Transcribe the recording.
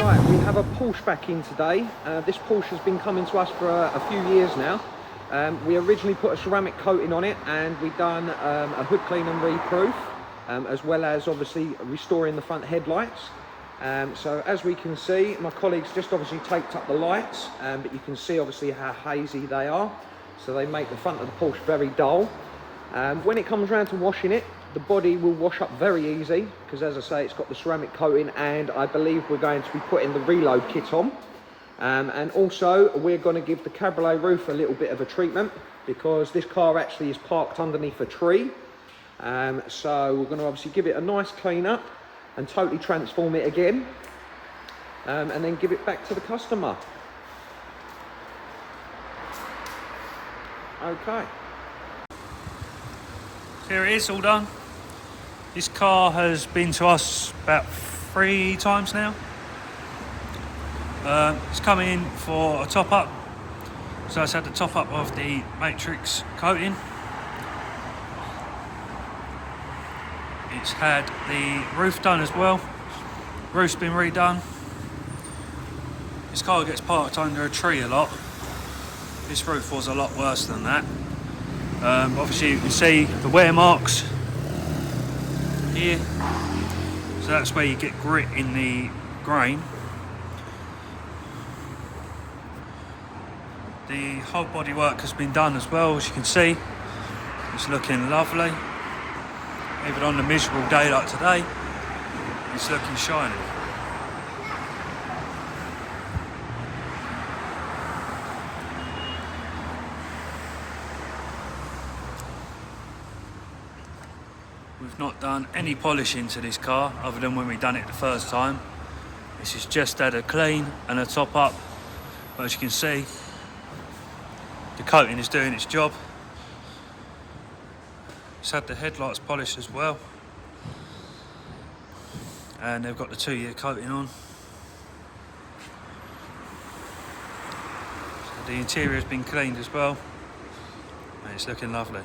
Right, we have a Porsche back in today. This Porsche has been coming to us for a few years now. We originally put a ceramic coating on it, and we've done a hood clean and reproof, as well as obviously restoring the front headlights. So as we can see, my colleagues just obviously taped up the lights, but you can see obviously how hazy they are. So they make the front of the Porsche very dull. When it comes around to washing it, the body will wash up very easy, because as I say, it's got the ceramic coating, and I believe we're going to be putting the reload kit on. And also we're going to give the cabriolet roof a little bit of a treatment, because this car actually is parked underneath a tree. So we're going to obviously give it a nice clean up and totally transform it again, and then give it back to the customer. Okay. Here it is, all done. This car has been to us about 3 times now. It's coming in for a top up. So it's had the top up of the matrix coating. It's had the roof done as well. Roof's been redone. This car gets parked under a tree a lot. This roof was a lot worse than that. Obviously you can see the wear marks here. So that's where you get grit in the grain. The whole body work has been done as well, as you can see. It's looking lovely. Even on the miserable day like today, it's looking shiny. We've not done any polishing to this car other than when we done it the first time. This has just had a clean and a top up, but as you can see, the coating is doing its job. It's had the headlights polished as well, and they've got the 2-year coating on. So the interior has been cleaned as well, and it's looking lovely.